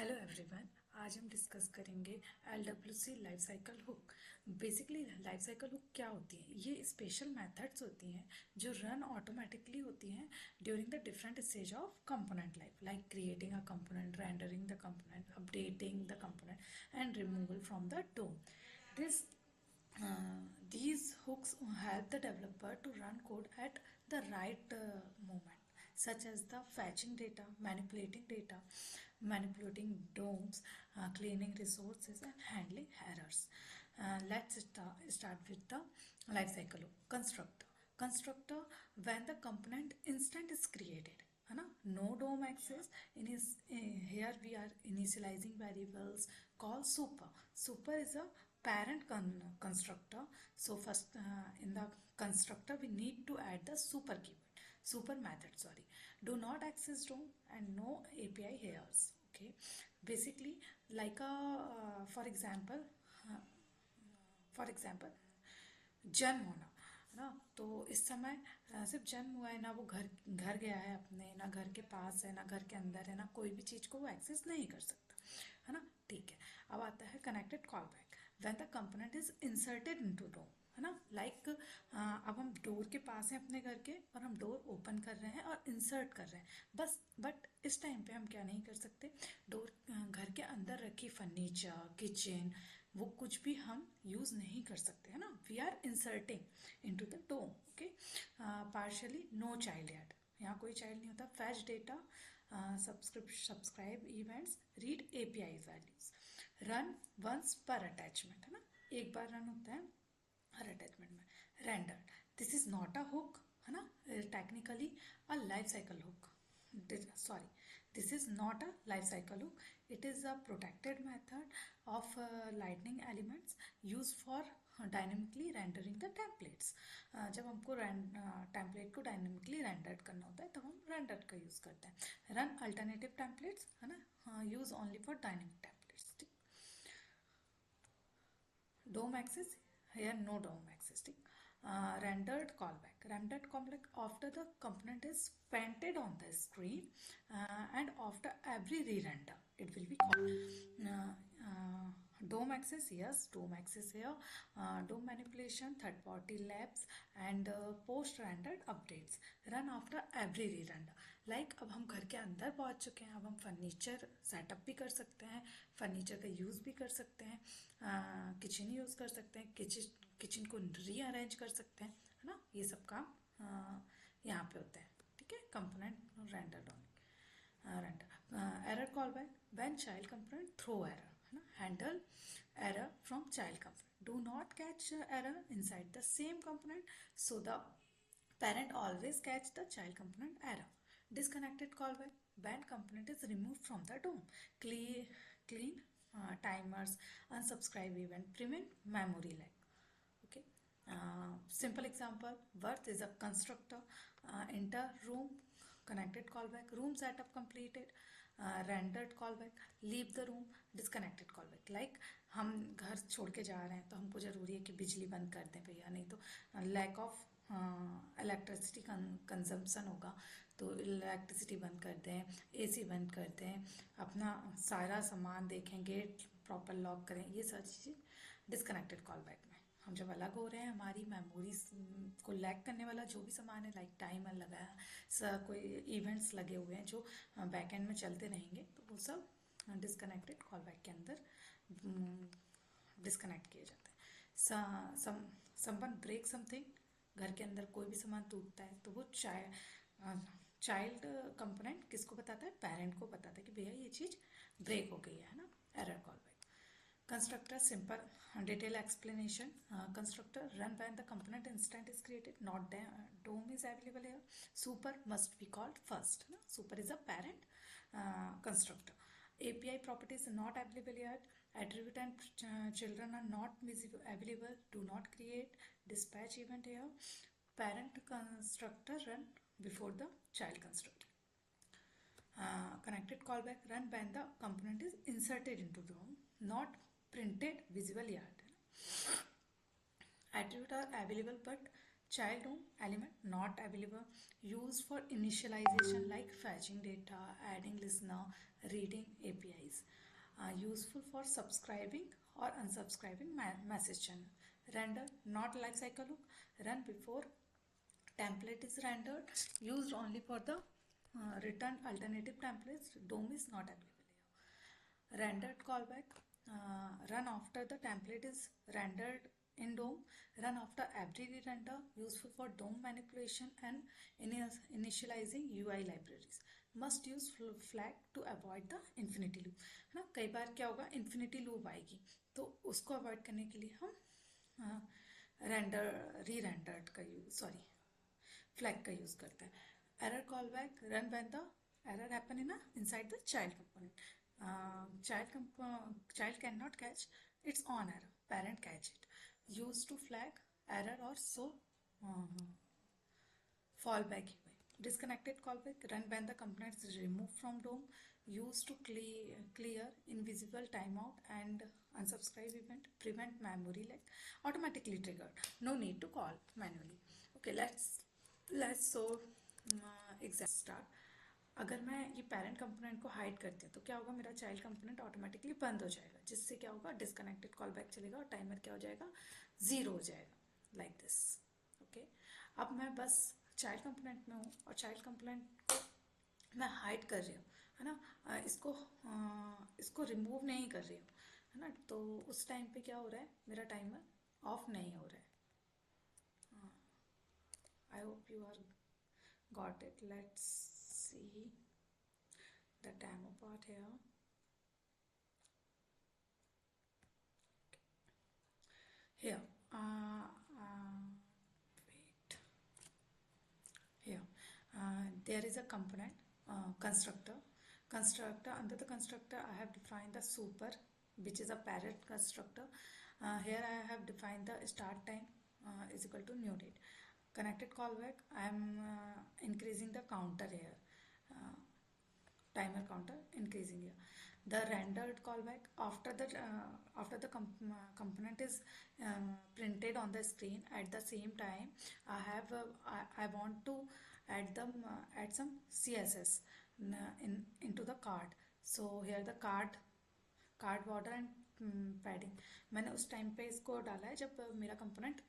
Hello everyone. आज हम discuss करेंगे LWC life cycle hook. Basically life cycle hook क्या होती है? ये स्पेशल मेथड्स होती हैं जो रन ऑटोमेटिकली होती हैं during the different stage of component life, like creating a component, rendering the component, updating the component and removal from the DOM. This these hooks help the developer to run code at the right moment, such as the fetching data, manipulating DOMs, cleaning resources, and handling errors. Let's start with the lifecycle hook. Constructor, when the component instant is created, है ना, no DOM access. Here we are initializing variables called super is a parent constructor. So first in the constructor we need to add the super method, sorry. Do not access DOM and no API here's. Okay, basically like a for example जन्म होना, है ना। तो इस समय सिर्फ जन्म हुआ है ना, वो घर घर गया है अपने, ना घर के पास है ना घर के अंदर है ना, कोई भी चीज़ को वो एक्सेस नहीं कर सकता, है ना। ठीक है, अब आता है connected call back when the component is inserted into door, है ना। लाइक अब हम डोर के पास हैं अपने घर के और हम डोर ओपन कर रहे हैं और इंसर्ट कर रहे हैं बस। बट इस टाइम पे हम क्या नहीं कर सकते, डोर घर के अंदर रखी फर्नीचर, किचन, वो कुछ भी हम यूज़ नहीं कर सकते, है ना। We are inserting into the DOM. Okay, partially no child add, यहाँ कोई चाइल्ड नहीं होता। Fetch data, subscribe events, read API values, run once पर अटैचमेंट, है ना, एक बार रन होता है हर अटैचमेंट में। Render, this is not a hook, है ना, technically a life cycle hook. Sorry, this is not a life cycle hook. It is a protected method of lightning elements used for dynamically rendering the templates. जब हमको template को dynamically render करना होता है तब हम रेंडर का use करते हैं। रन अल्टरनेटिव टेम्पलेट्स, है ना, use only for dynamic templates. DOM access, here no DOM access. Rendered callback after the component is painted on the screen and after every re-render it will be called. DOM access, yes, DOM access here. DOM manipulation, third party labs and post rendered updates run after every re-render. Like अब हम घर के अंदर पहुंच चुके हैं, अब हम फर्नीचर सेटअप भी कर सकते हैं, फर्नीचर का यूज़ भी कर सकते हैं, किचन यूज़ कर सकते हैं, किचन को रीअरेंज कर सकते हैं, है ना। ये सब काम यहाँ पे होता है, ठीक है। Component render error call back when child component throw error, है ना। Handle error from child component, do not catch error inside the same component, so the parent always catch the child component error. Disconnected callback when component is removed from the DOM. Clean timers, unsubscribe event, prevent memory lag. Okay. Simple example: Worth is a constructor. Enter room. Connected callback. Room setup completed. Rendered callback. Leave the room. Disconnected callback. Like हम घर छोड़ के जा रहे हैं तो हमको ज़रूरी है कि बिजली बंद कर दें भैया, नहीं तो लैक ऑफ इलेक्ट्रिसिटी कंजम्पशन होगा, तो इलेक्ट्रिसिटी बंद कर दें, AC बंद कर दें, अपना सारा सामान देखें, गेट प्रॉपर लॉक करें, ये सारी चीज़ें डिस्कनेक्टेड कॉलबैक में। हम जब अलग हो रहे हैं, हमारी मेमोरीज को लैग करने वाला जो भी सामान है, लाइक टाइमर लगा है, कोई इवेंट्स लगे हुए हैं जो बैक एंड में चलते रहेंगे, तो वो सब डिस्कनेक्टेड कॉलबैक के अंदर डिस्कनेक्ट किए जाते हैं। समवन ब्रेक समथिंग, घर के अंदर कोई भी सामान टूटता है तो वो चाइल्ड कंपोनेंट किसको बताता है? पेरेंट को बताता है कि भैया ये चीज़ ब्रेक हो गई है ना। Error call back constructor, simple detail explanation. Constructor run when the component instant is created, not DOM is available here. Super must be called first, no? Super is a parent constructor. API properties are not available yet. Attribute and children are not available. Do not create dispatch event here. Parent constructor run before the child constructor. Connected callback run when the component is inserted into the DOM, not printed visible yet. Attribute are available but child DOM element not available, used for initialization like fetching data, adding listener, reading APIs, useful for subscribing or unsubscribing message channel. Render not lifecycle loop, run before template is rendered, used only for the return alternative templates. DOM is not available here. Rendered callback, run after the template is rendered in DOM, run after every re-render, useful for DOM manipulation and initializing UI libraries. Must use flag to avoid the infinity loop, है ना. कई बार क्या होगा, infinity loop आएगी, तो उसको avoid करने के लिए हम रेंडर री रेंडर्ड का यूज फ्लैग का यूज करते हैं. Error call back run when the error happen inside the child component. Child cannot catch its own error, parent catch it. Used to flag error or so fallback UI. Disconnected callback run when the component is removed from DOM. Used to clear invisible timeout and unsubscribe event. Prevent memory leak. Automatically triggered. No need to call manually. Okay, let's so example start. अगर मैं ये parent component को hide करती हूँ तो क्या होगा, मेरा चाइल्ड कंपोनेंट ऑटोमेटिकली बंद हो जाएगा, जिससे क्या होगा, डिस्कनेक्टेड कॉल बैक चलेगा और टाइमर क्या हो जाएगा, 0 हो जाएगा, लाइक दिस. ओके, अब मैं बस चाइल्ड कंपोनेंट में हूँ और चाइल्ड कंपोनेंट को मैं हाइड कर रही हूँ, है ना. इसको रिमूव नहीं कर रही हूँ, है ना. तो उस टाइम पे क्या हो रहा है, मेरा टाइमर ऑफ नहीं हो रहा है. I hope you are got it. Let's see the demo part here. Here, wait. Here, there is a component constructor. Under the constructor, I have defined the super, which is a parent constructor. Here I have defined the start time is equal to new date. Connected callback, I am increasing the counter here, timer counter increasing here. The rendered callback after the component is printed on the screen. At the same time, I want to add some CSS into the card. So here the card border and padding मैंने उस time पे इसको डाला है जब मेरा component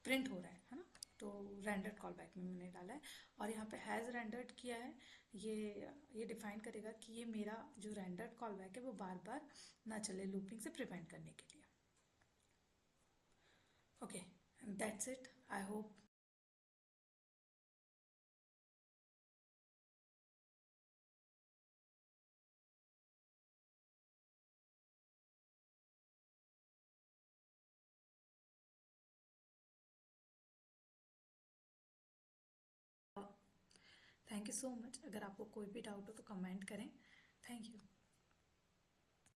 print हो रहा है ना. तो रेंडर्ड कॉल बैक में मैंने डाला है और यहाँ पे हैज़ रेंडर्ड किया है. ये डिफाइन करेगा कि ये मेरा जो रेंडर्ड कॉल बैक है वो बार बार ना चले, लूपिंग से प्रिवेंट करने के लिए. Okay, that's it. I hope thank you so much. अगर आपको कोई भी डाउट हो तो कमेंट करें. Thank you.